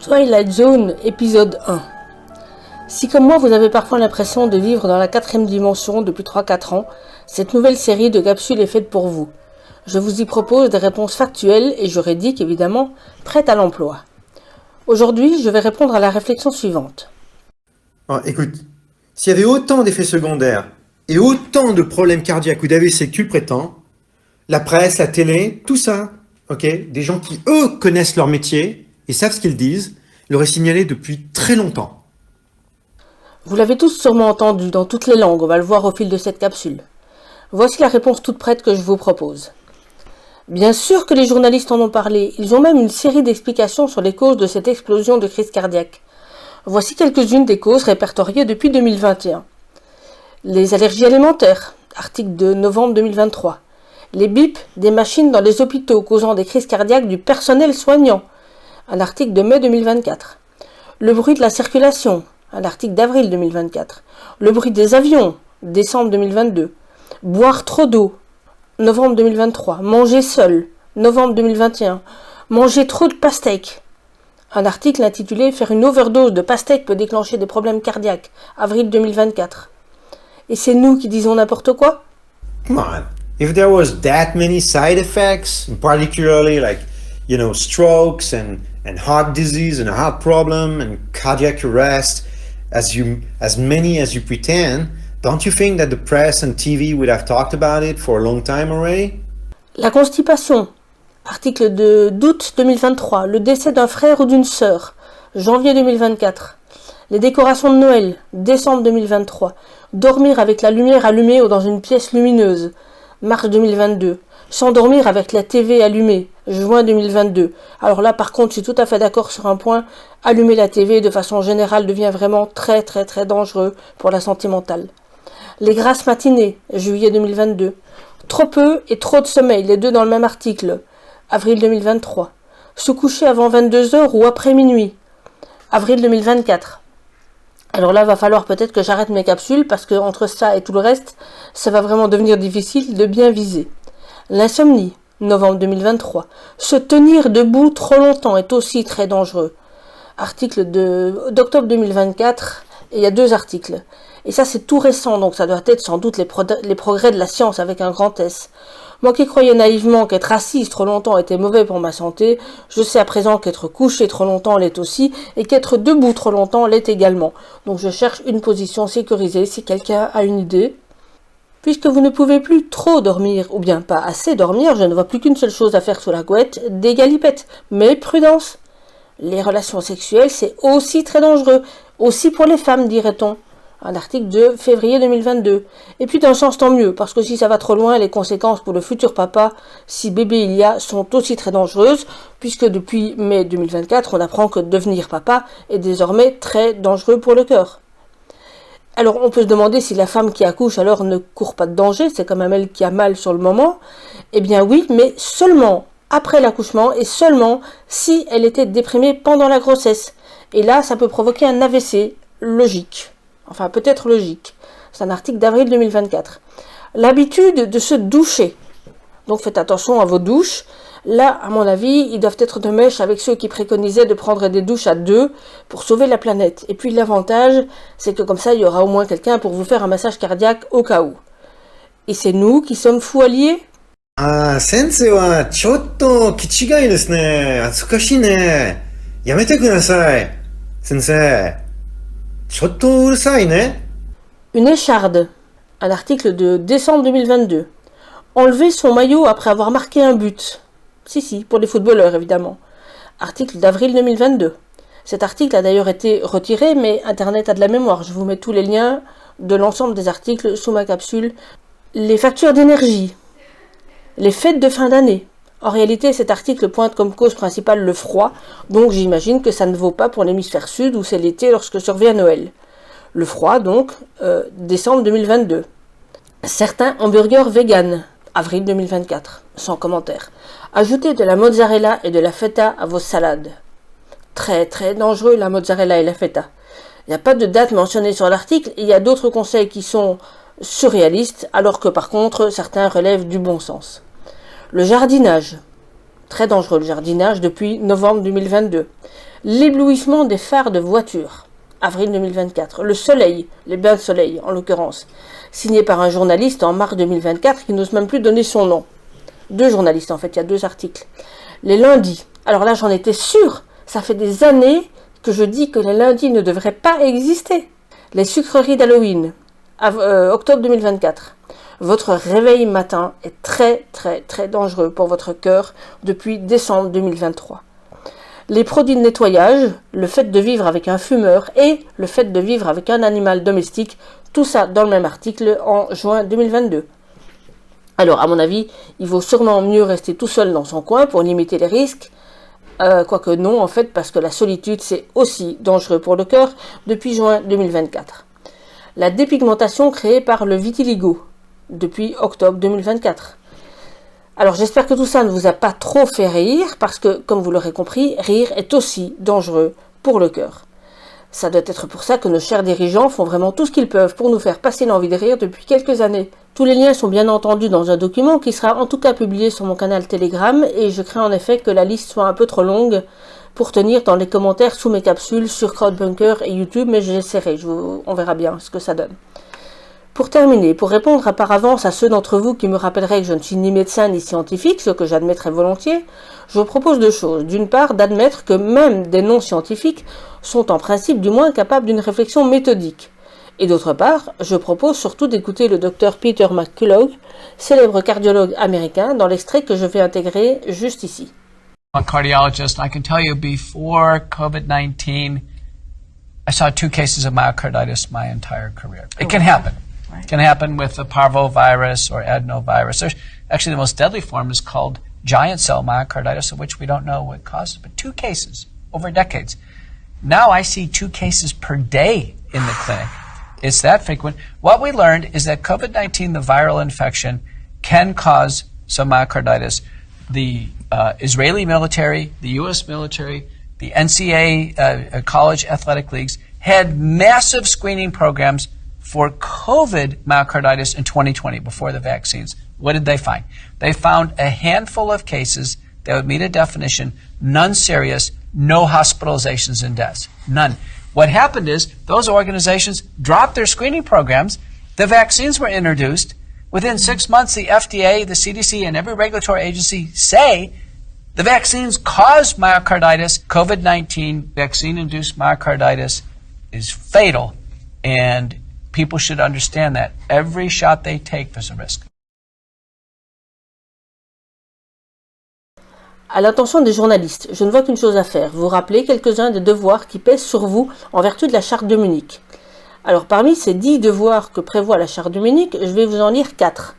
Twilight Zone, épisode 1. Si comme moi vous avez parfois l'impression de vivre dans la 4e dimension depuis 3-4 ans, cette nouvelle série de capsules est faite pour vous. Je vous y propose des réponses factuelles et juridiques évidemment, prêtes à l'emploi. Aujourd'hui, je vais répondre à la réflexion suivante. Écoute, s'il y avait autant d'effets secondaires et autant de problèmes cardiaques ou d'AVC que tu le prétends, la presse, la télé, tout ça, des gens qui eux connaissent leur métier et savent ce qu'ils disent, l'auraient signalé depuis très longtemps. Vous l'avez tous sûrement entendu dans toutes les langues, on va le voir au fil de cette capsule. Voici la réponse toute prête que je vous propose. Bien sûr que les journalistes en ont parlé, ils ont même une série d'explications sur les causes de cette explosion de crise cardiaque. Voici quelques-unes des causes répertoriées depuis 2021. Les allergies alimentaires, article de novembre 2023. Les bips des machines dans les hôpitaux causant des crises cardiaques du personnel soignant, un article de mai 2024. Le bruit de la circulation, un article d'avril 2024. Le bruit des avions, décembre 2022. Boire trop d'eau, novembre 2023. Manger seul, novembre 2021. Manger trop de pastèques. Un article intitulé « Faire une overdose de pastèques peut déclencher des problèmes cardiaques », avril 2024. Et c'est nous qui disons n'importe quoi? Come on, if there was that many side effects, particularly strokes and heart disease and a heart problem and cardiac arrest, as many as you pretend, don't you think that the press and TV would have talked about it for a long time already? La constipation, article d'août 2023. Le décès d'un frère ou d'une sœur, janvier 2024. Les décorations de Noël, décembre 2023. Dormir avec la lumière allumée ou dans une pièce lumineuse, mars 2022. S'endormir avec la TV allumée, juin 2022. Alors là, par contre, je suis tout à fait d'accord sur un point. Allumer la TV de façon générale devient vraiment très dangereux pour la santé mentale. Les grasses matinées, juillet 2022. Trop peu et trop de sommeil, les deux dans le même article, avril 2023. Se coucher avant 22h ou après minuit, avril 2024. Alors là, va falloir peut-être que j'arrête mes capsules parce que entre ça et tout le reste, ça va vraiment devenir difficile de bien viser. L'insomnie, novembre 2023. Se tenir debout trop longtemps est aussi très dangereux. Article d'octobre 2024, et il y a 2 articles. Et ça, c'est tout récent, donc ça doit être sans doute les progrès de la science avec un grand S. Moi qui croyais naïvement qu'être assise trop longtemps était mauvais pour ma santé, je sais à présent qu'être couché trop longtemps l'est aussi, et qu'être debout trop longtemps l'est également. Donc je cherche une position sécurisée si quelqu'un a une idée. Puisque vous ne pouvez plus trop dormir, ou bien pas assez dormir, je ne vois plus qu'une seule chose à faire sous la couette, des galipettes. Mais prudence! Les relations sexuelles, c'est aussi très dangereux, aussi pour les femmes, dirait-on. Un article de février 2022. Et puis d'un sens tant mieux, parce que si ça va trop loin, les conséquences pour le futur papa, si bébé il y a, sont aussi très dangereuses, puisque depuis mai 2024, on apprend que devenir papa est désormais très dangereux pour le cœur. Alors on peut se demander si la femme qui accouche alors ne court pas de danger, c'est quand même elle qui a mal sur le moment. Eh bien oui, mais seulement après l'accouchement et seulement si elle était déprimée pendant la grossesse. Et là, ça peut provoquer un AVC, logique. Enfin, peut-être logique. C'est un article d'avril 2024. L'habitude de se doucher. Donc faites attention à vos douches. Là, à mon avis, ils doivent être de mèche avec ceux qui préconisaient de prendre des douches à 2 pour sauver la planète. Et puis l'avantage, c'est que comme ça, il y aura au moins quelqu'un pour vous faire un massage cardiaque au cas où. Et c'est nous qui sommes fous alliés? Sensei wa chotto kichigai desu ne. Atsukashi ne. Yamete kudasai. Sensei. Chotto urusai ne. Une écharde. Un article de décembre 2022. Enlever son maillot après avoir marqué un but. Si, pour les footballeurs évidemment. Article d'avril 2022. Cet article a d'ailleurs été retiré, mais Internet a de la mémoire. Je vous mets tous les liens de l'ensemble des articles sous ma capsule. Les factures d'énergie. Les fêtes de fin d'année. En réalité, cet article pointe comme cause principale le froid, donc j'imagine que ça ne vaut pas pour l'hémisphère sud où c'est l'été lorsque survient Noël. Le froid, donc, décembre 2022. Certains hamburgers véganes. Avril 2024, sans commentaire. Ajoutez de la mozzarella et de la feta à vos salades. Très dangereux la mozzarella et la feta. Il n'y a pas de date mentionnée sur l'article et il y a d'autres conseils qui sont surréalistes, alors que par contre certains relèvent du bon sens. Le jardinage. Très dangereux le jardinage depuis novembre 2022. L'éblouissement des phares de voiture, avril 2024. Le soleil, les bains de soleil en l'occurrence, signé par un journaliste en mars 2024 qui n'ose même plus donner son nom. 2 journalistes en fait, il y a 2 articles. Les lundis, alors là j'en étais sûre, ça fait des années que je dis que les lundis ne devraient pas exister. Les sucreries d'Halloween, octobre 2024. Votre réveil matin est très très très dangereux pour votre cœur depuis décembre 2023. Les produits de nettoyage, le fait de vivre avec un fumeur et le fait de vivre avec un animal domestique, tout ça dans le même article en juin 2022. Alors, à mon avis, il vaut sûrement mieux rester tout seul dans son coin pour limiter les risques. Quoique non, en fait, parce que la solitude, c'est aussi dangereux pour le cœur depuis juin 2024. La dépigmentation créée par le vitiligo depuis octobre 2024. Alors j'espère que tout ça ne vous a pas trop fait rire, parce que, comme vous l'aurez compris, rire est aussi dangereux pour le cœur. Ça doit être pour ça que nos chers dirigeants font vraiment tout ce qu'ils peuvent pour nous faire passer l'envie de rire depuis quelques années. Tous les liens sont bien entendu dans un document qui sera en tout cas publié sur mon canal Telegram, et je crains en effet que la liste soit un peu trop longue pour tenir dans les commentaires sous mes capsules sur Crowdbunker et YouTube, mais j'essaierai, on verra bien ce que ça donne. Pour terminer, pour répondre par avance à ceux d'entre vous qui me rappelleraient que je ne suis ni médecin ni scientifique, ce que j'admettrai volontiers, je vous propose 2 choses. D'une part, d'admettre que même des non-scientifiques sont en principe du moins capables d'une réflexion méthodique. Et d'autre part, je propose surtout d'écouter le Dr Peter McCullough, célèbre cardiologue américain, dans l'extrait que je vais intégrer juste ici. I'm a cardiologist. I can tell you before COVID-19, I saw 2 cases of myocarditis my entire career. It can happen. It can happen with the parvovirus or adenovirus. There's actually the most deadly form is called giant cell myocarditis, of which we don't know what causes it, but 2 cases over decades. Now I see 2 cases per day in the clinic. It's that frequent. What we learned is that COVID-19, the viral infection, can cause some myocarditis. The Israeli military, the U.S. military, the NCAA college athletic leagues had massive screening programs for COVID myocarditis in 2020 before the vaccines. What did they find? They found a handful of cases that would meet a definition, none serious, no hospitalizations and deaths. None. What happened is those organizations dropped their screening programs. The vaccines were introduced. Within 6 months, the FDA, the CDC, and every regulatory agency say the vaccines cause myocarditis. COVID-19 vaccine-induced myocarditis is fatal, and people should understand that. Every shot they take, there's a risk. À l'attention des journalistes, je ne vois qu'une chose à faire, vous rappeler quelques-uns des devoirs qui pèsent sur vous en vertu de la Charte de Munich. Alors parmi ces 10 devoirs que prévoit la Charte de Munich, je vais vous en lire 4.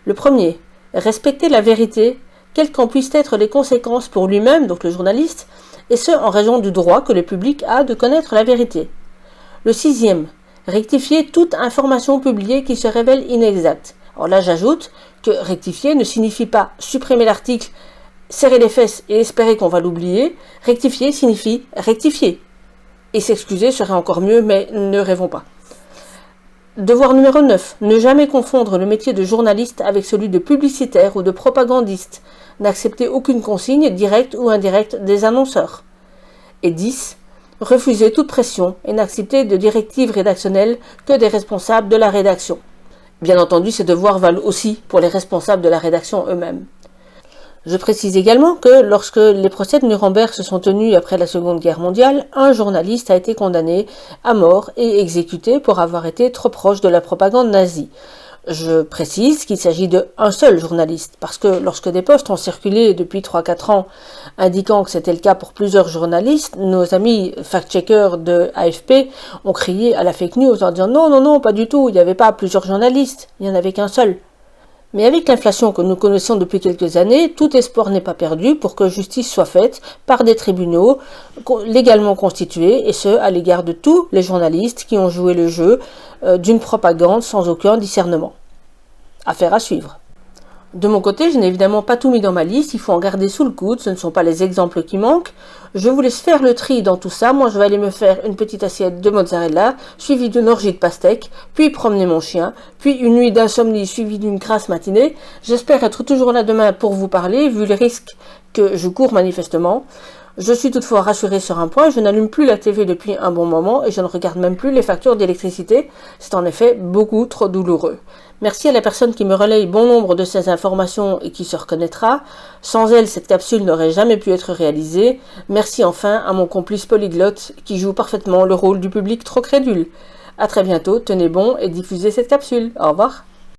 Le premier, respecter la vérité, quelles qu'en puissent être les conséquences pour lui-même, donc le journaliste, et ce en raison du droit que le public a de connaître la vérité. Le 6e, rectifier toute information publiée qui se révèle inexacte. Alors là j'ajoute que rectifier ne signifie pas supprimer l'article, serrer les fesses et espérer qu'on va l'oublier. Rectifier signifie rectifier. Et s'excuser serait encore mieux, mais ne rêvons pas. Devoir numéro 9. Ne jamais confondre le métier de journaliste avec celui de publicitaire ou de propagandiste. N'accepter aucune consigne, directe ou indirecte, des annonceurs. Et 10. Refuser toute pression et n'accepter de directives rédactionnelles que des responsables de la rédaction. Bien entendu, ces devoirs valent aussi pour les responsables de la rédaction eux-mêmes. Je précise également que lorsque les procès de Nuremberg se sont tenus après la Seconde Guerre mondiale, un journaliste a été condamné à mort et exécuté pour avoir été trop proche de la propagande nazie. Je précise qu'il s'agit d'un seul journaliste, parce que lorsque des posts ont circulé depuis 3-4 ans indiquant que c'était le cas pour plusieurs journalistes, nos amis fact-checkers de AFP ont crié à la fake news en disant non, pas du tout, il n'y avait pas plusieurs journalistes, il n'y en avait qu'un seul. Mais avec l'inflation que nous connaissons depuis quelques années, tout espoir n'est pas perdu pour que justice soit faite par des tribunaux légalement constitués, et ce, à l'égard de tous les journalistes qui ont joué le jeu d'une propagande sans aucun discernement. Affaire à suivre. De mon côté, je n'ai évidemment pas tout mis dans ma liste, il faut en garder sous le coude, ce ne sont pas les exemples qui manquent. Je vous laisse faire le tri dans tout ça, moi je vais aller me faire une petite assiette de mozzarella, suivie d'une orgie de pastèque, puis promener mon chien, puis une nuit d'insomnie suivie d'une grasse matinée. J'espère être toujours là demain pour vous parler, vu les risques que je cours manifestement. Je suis toutefois rassurée sur un point, je n'allume plus la TV depuis un bon moment et je ne regarde même plus les factures d'électricité. C'est en effet beaucoup trop douloureux. Merci à la personne qui me relaye bon nombre de ces informations et qui se reconnaîtra. Sans elle, cette capsule n'aurait jamais pu être réalisée. Merci enfin à mon complice polyglotte qui joue parfaitement le rôle du public trop crédule. À très bientôt, tenez bon et diffusez cette capsule. Au revoir.